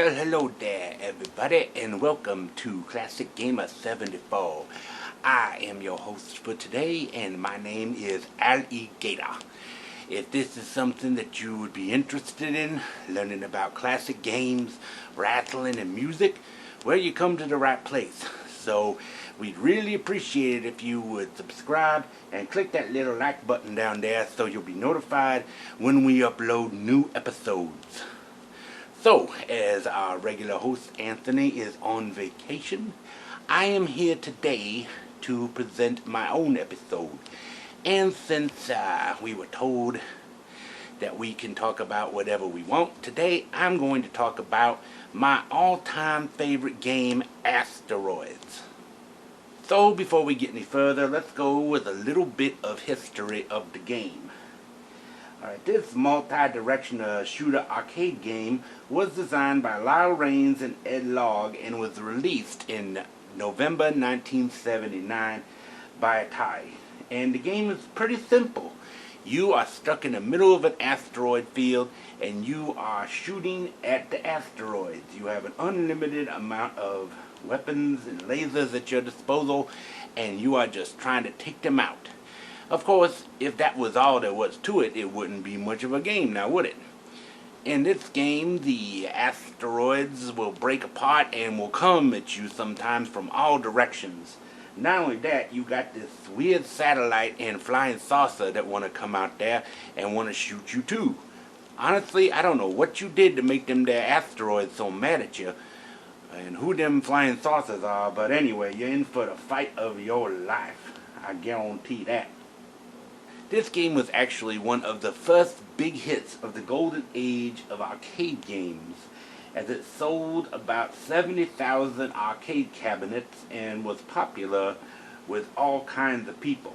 Well, hello there, everybody, and welcome to Classic Gamer 74. I am your host for today, and my name is Gator. If this is something that you would be interested in, learning about classic games, wrestling, and music, well, you come to the right place. So, we'd really appreciate it if you would subscribe and click that little like button down there so you'll be notified when we upload new episodes. So, as our regular host Anthony is on vacation, I am here today to present my own episode. And since we were told that we can talk about whatever we want, today I'm going to talk about my all-time favorite game, Asteroids. So, before we get any further, let's go with a little bit of history of the game. Alright, this multi-directional shooter arcade game was designed by Lyle Raines and Ed Logg and was released in November 1979 by Atari. And the game is pretty simple. You are stuck in the middle of an asteroid field and you are shooting at the asteroids. You have an unlimited amount of weapons and lasers at your disposal and you are just trying to take them out. Of course, if that was all there was to it, it wouldn't be much of a game now, would it? In this game, the asteroids will break apart and will come at you sometimes from all directions. Not only that, you got this weird satellite and flying saucer that want to come out there and want to shoot you too. Honestly, I don't know what you did to make them there asteroids so mad at you and who them flying saucers are, but anyway, you're in for the fight of your life. I guarantee that. This game was actually one of the first big hits of the golden age of arcade games, as it sold about 70,000 arcade cabinets and was popular with all kinds of people.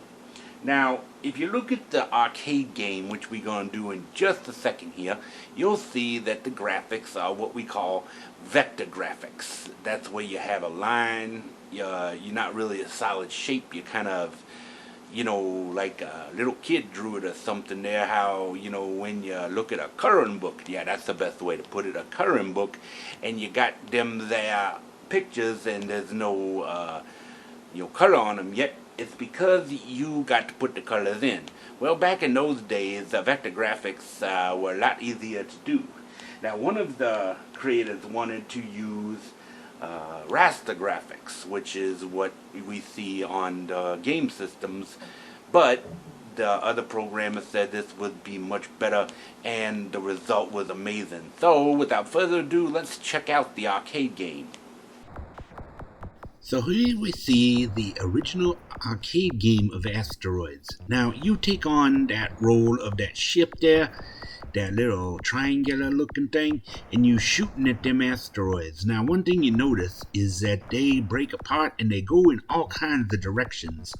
Now, if you look at the arcade game, which we're going to do in just a second here, you'll see that the graphics are what we call vector graphics. That's where you have a line, you're not really a solid shape, you're kind of, like a little kid drew it or something there, how, when you look at a coloring book, yeah, that's the best way to put it, a coloring book, and you got them there pictures and there's no, color on them yet. It's because you got to put the colors in. Well, back in those days, vector graphics were a lot easier to do. Now, one of the creators wanted to use raster graphics, which is what we see on the game systems, but the other programmer said this would be much better and the result was amazing. So without further ado, let's check out the arcade game. So here we see the original arcade game of Asteroids. Now you take on that role of that ship there, that little triangular looking thing, and you shooting at them asteroids. Now one thing you notice is that they break apart and they go in all kinds of directions.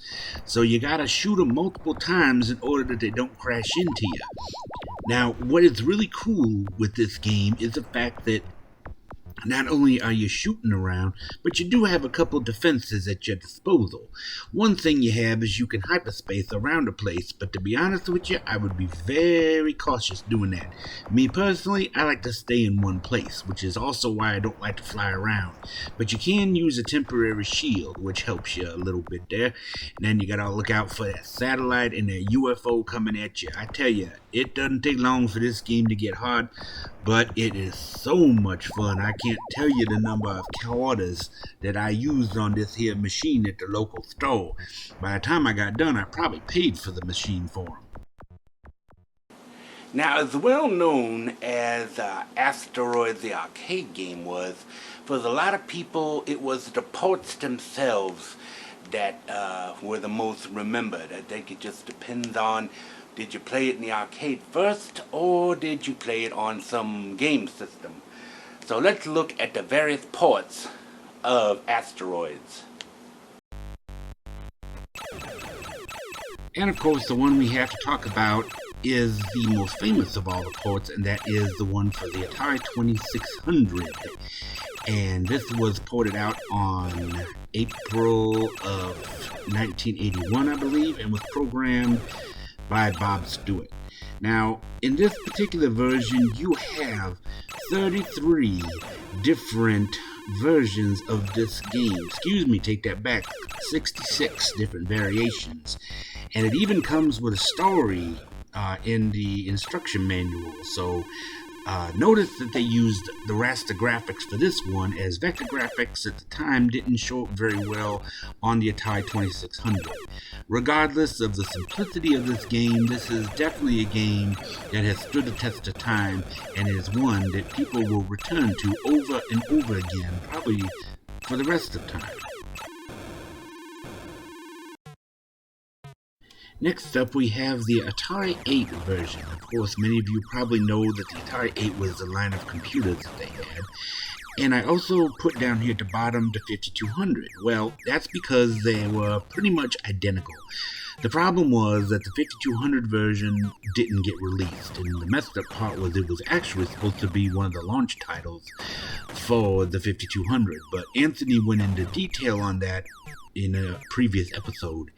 So you gotta shoot them multiple times in order that they don't crash into you. Now what is really cool with this game is the fact that not only are you shooting around, but you do have a couple defenses at your disposal. One thing you have is you can hyperspace around the place, but to be honest with you, I would be very cautious doing that. Me personally, I like to stay in one place, which is also why I don't like to fly around. But you can use a temporary shield, which helps you a little bit there. And then you gotta look out for that satellite and that UFO coming at you. I tell you, it doesn't take long for this game to get hard, but it is so much fun. I can't tell you the number of quarters that I used on this here machine at the local store. By the time I got done, I probably paid for the machine for them. Now, as well known as Asteroids, the arcade game was, for a lot of people, it was the ports themselves that were the most remembered. I think it just depends on, did you play it in the arcade first, or did you play it on some game system? So let's look at the various ports of Asteroids. And of course, the one we have to talk about is the most famous of all the ports, and that is the one for the Atari 2600. And this was ported out on April of 1981, I believe, and was programmed by Bob Stewart. Now, in this particular version, you have 33 different versions of this game. Excuse me, take that back. 66 different variations. And it even comes with a story in the instruction manual. So notice that they used the raster graphics for this one, as vector graphics at the time didn't show up very well on the Atari 2600. Regardless of the simplicity of this game, this is definitely a game that has stood the test of time and is one that people will return to over and over again, probably for the rest of time. Next up, we have the Atari 8 version. Of course, many of you probably know that the Atari 8 was the line of computers that they had. And I also put down here at the bottom the 5200. Well, that's because they were pretty much identical. The problem was that the 5200 version didn't get released, and the messed up part was it was actually supposed to be one of the launch titles for the 5200, but Anthony went into detail on that in a previous episode.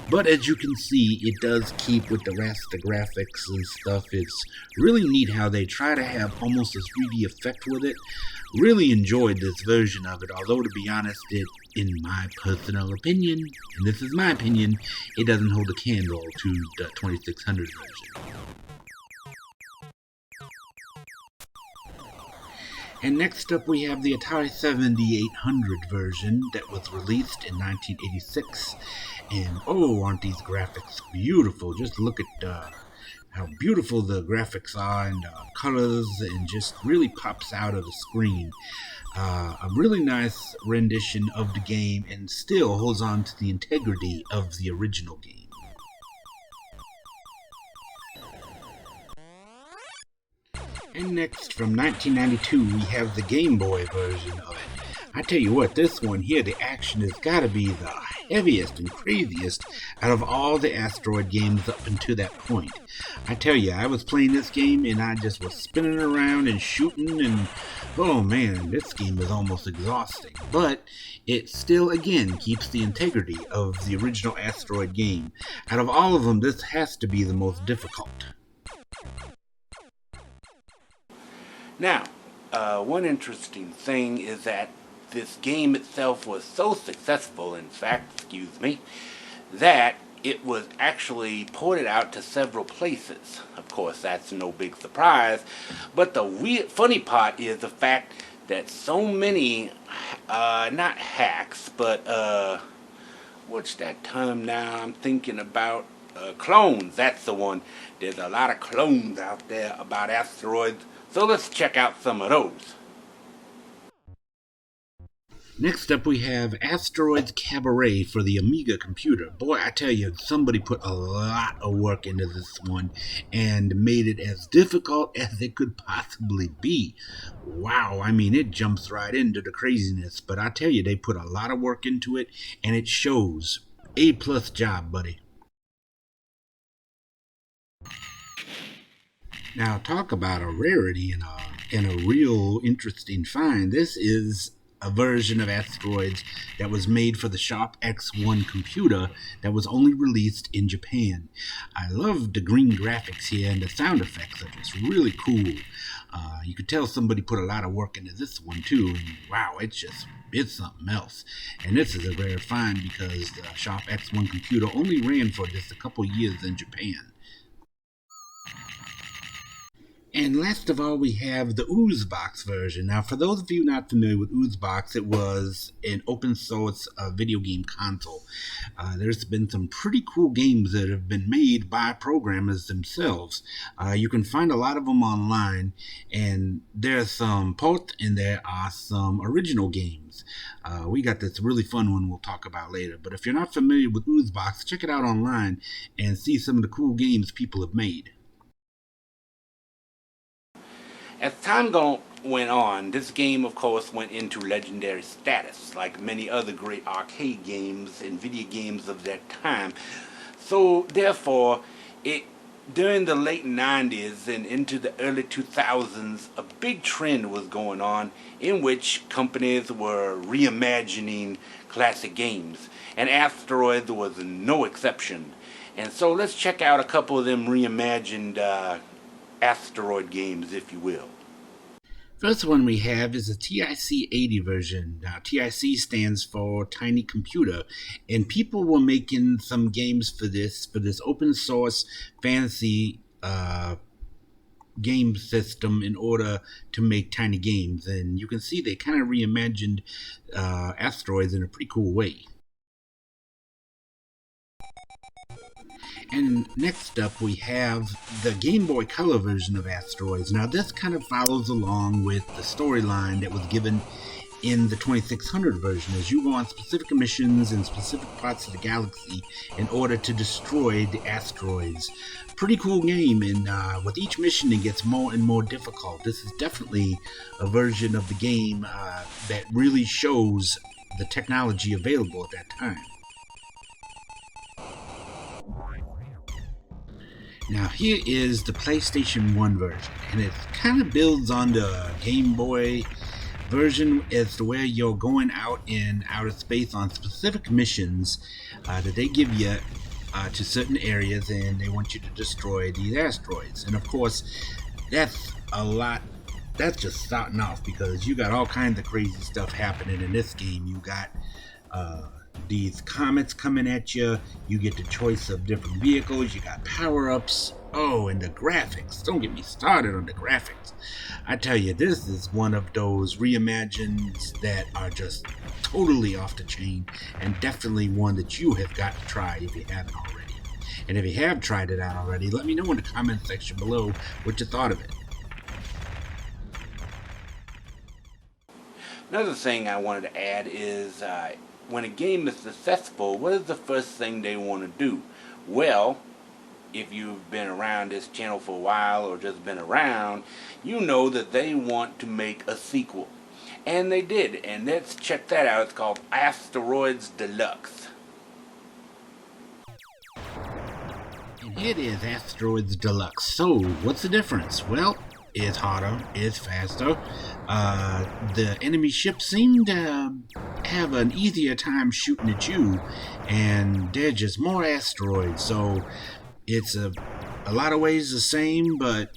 But as you can see, it does keep with the raster graphics and stuff. It's really neat how they try to have almost a 3D effect with it. Really enjoyed this version of it, although to be honest, it, in my personal opinion, and this is my opinion, it doesn't hold a candle to the 2600 version. And next up we have the Atari 7800 version that was released in 1986. And oh, aren't these graphics beautiful? Just look at how beautiful the graphics are, and colors, and just really pops out of the screen. A really nice rendition of the game, and still holds on to the integrity of the original game. And next, from 1992, we have the Game Boy version of it. I tell you what, this one here, the action has got to be the heaviest and craziest out of all the Asteroid games up until that point. I tell you, I was playing this game and I just was spinning around and shooting, and oh man, this game is almost exhausting. But it still, again, keeps the integrity of the original Asteroid game. Out of all of them, this has to be the most difficult. Now, one interesting thing is that this game itself was so successful, in fact, that it was actually ported out to several places. Of course, that's no big surprise, but the funny part is the fact that so many, not hacks, but, what's that term now I'm thinking about? Clones, that's the one. There's a lot of clones out there about Asteroids, so let's check out some of those. Next up we have Asteroids Cabaret for the Amiga computer. Boy, I tell you, somebody put a lot of work into this one and made it as difficult as it could possibly be. Wow, I mean, it jumps right into the craziness, but I tell you, they put a lot of work into it, and it shows. A+ job, buddy. Now, talk about a rarity and a real interesting find. This is a version of Asteroids that was made for the Sharp X1 computer that was only released in Japan. I love the green graphics here, and the sound effects are just really cool. You could tell somebody put a lot of work into this one too, and wow, it's something else. And this is a rare find because the Sharp X1 computer only ran for just a couple years in Japan. And last of all, we have the Oozebox version. Now, for those of you not familiar with Oozebox, it was an open source video game console. There's been some pretty cool games that have been made by programmers themselves. You can find a lot of them online, and there's some ports and there are some original games. We got this really fun one we'll talk about later. But if you're not familiar with Oozebox, check it out online and see some of the cool games people have made. As time went on, this game, of course, went into legendary status, like many other great arcade games and video games of that time. So, therefore, during the late 90s and into the early 2000s, a big trend was going on in which companies were reimagining classic games, and Asteroids was no exception. And so let's check out a couple of them reimagined Asteroid games, if you will. First one we have is a TIC-80 version. Now, TIC stands for Tiny Computer, and people were making some games for this open source fantasy game system in order to make tiny games. And you can see they kind of reimagined Asteroids in a pretty cool way. And next up, we have the Game Boy Color version of Asteroids. Now, this kind of follows along with the storyline that was given in the 2600 version, as you go on specific missions in specific parts of the galaxy in order to destroy the asteroids. Pretty cool game, and with each mission it gets more and more difficult. This is definitely a version of the game that really shows the technology available at that time. Now here is the PlayStation 1 version, and it kind of builds on the Game Boy version as to where you're going out in outer space on specific missions that they give you to certain areas, and they want you to destroy these asteroids. And of course, that's a lot. That's just starting off, because you got all kinds of crazy stuff happening in this game. You got these comets coming at you. You get the choice of different vehicles. You got power-ups. Oh, and the graphics. Don't get me started on the graphics. I tell you, this is one of those reimagined that are just totally off the chain, and definitely one that you have got to try if you haven't already. And if you have tried it out already, let me know in the comment section below what you thought of it. Another thing I wanted to add is when a game is successful, what is the first thing they want to do? Well, if you've been around this channel for a while or just been around, you know that they want to make a sequel. And they did, and let's check that out. It's called Asteroids Deluxe. And it is Asteroids Deluxe. So, what's the difference? Well, it's harder, it's faster. The enemy ships seem to have an easier time shooting at you, and they're just more asteroids. So it's a lot of ways the same, but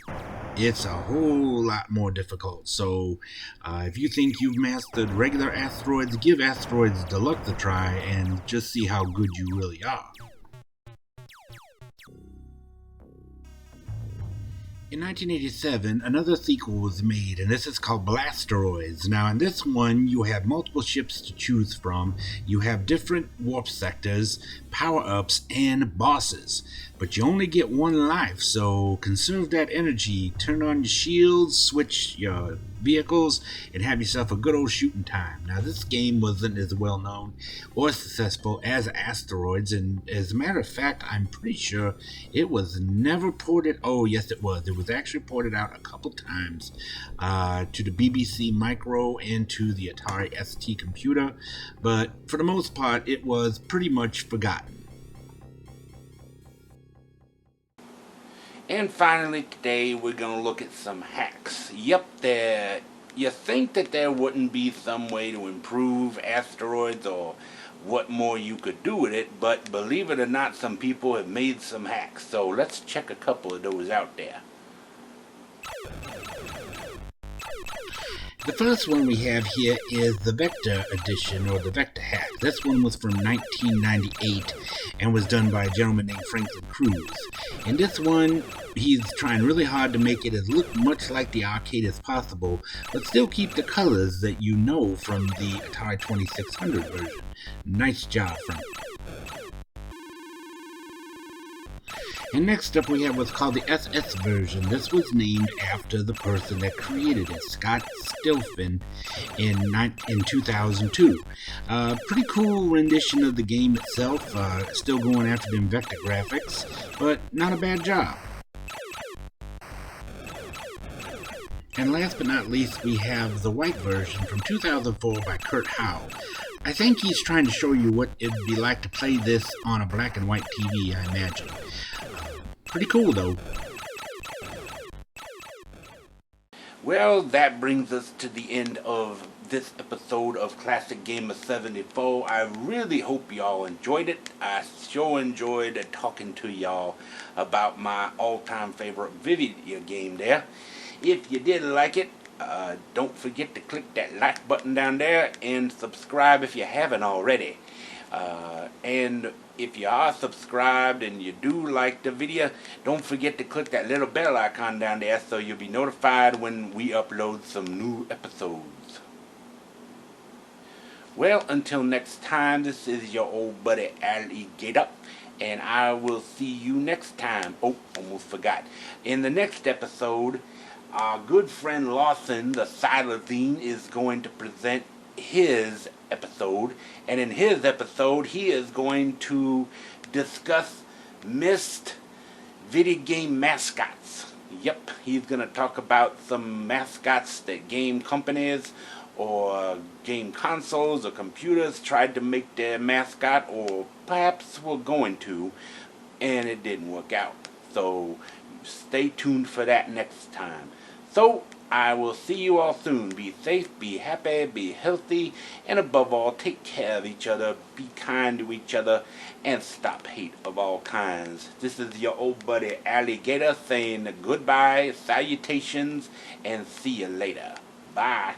it's a whole lot more difficult. So if you think you've mastered regular asteroids, give Asteroids Deluxe a try and just see how good you really are. In 1987, another sequel was made, and this is called Blasteroids. Now, in this one, you have multiple ships to choose from. You have different warp sectors, power-ups, and bosses. But you only get one life, so conserve that energy. Turn on your shields, switch your vehicles, and have yourself a good old shooting time. Now, this game wasn't as well known or successful as Asteroids, and as a matter of fact, I'm pretty sure it was never ported. Oh, yes, it was. It was actually ported out a couple times to the BBC Micro and to the Atari ST computer, but for the most part, it was pretty much forgotten. And finally today we're going to look at some hacks. Yep, you think that there wouldn't be some way to improve Asteroids or what more you could do with it, but believe it or not, some people have made some hacks. So let's check a couple of those out there. The first one we have here is the Vector edition, or the Vector hack. This one was from 1998 and was done by a gentleman named Franklin Cruz. In this one, he's trying really hard to make it as look much like the arcade as possible, but still keep the colors that you know from the Atari 2600 version. Nice job, Franklin. And next up we have what's called the SS version. This was named after the person that created it, Scott Stilfen, in 2002. Pretty cool rendition of the game itself, still going after them vector graphics, but not a bad job. And last but not least, we have the white version from 2004 by Kurt Howe. I think he's trying to show you what it'd be like to play this on a black and white TV, I imagine. Pretty cool, though. Well, that brings us to the end of this episode of Classic Gamer 74. I really hope y'all enjoyed it. I sure enjoyed talking to y'all about my all-time favorite video game there. If you did like it, Don't forget to click that like button down there and subscribe if you haven't already. And if you are subscribed and you do like the video, don't forget to click that little bell icon down there so you'll be notified when we upload some new episodes. Well, until next time, this is your old buddy Gator, and I will see you next time. Oh, almost forgot. In the next episode, our good friend Lawson, the Silazine, is going to present his episode, and in his episode he is going to discuss missed video game mascots. Yep, he's going to talk about some mascots that game companies or game consoles or computers tried to make their mascot, or perhaps were going to, and it didn't work out. So stay tuned for that next time. So I will see you all soon. Be safe, be happy, be healthy, and above all, take care of each other, be kind to each other, and stop hate of all kinds. This is your old buddy Gator saying goodbye, salutations, and see you later. Bye.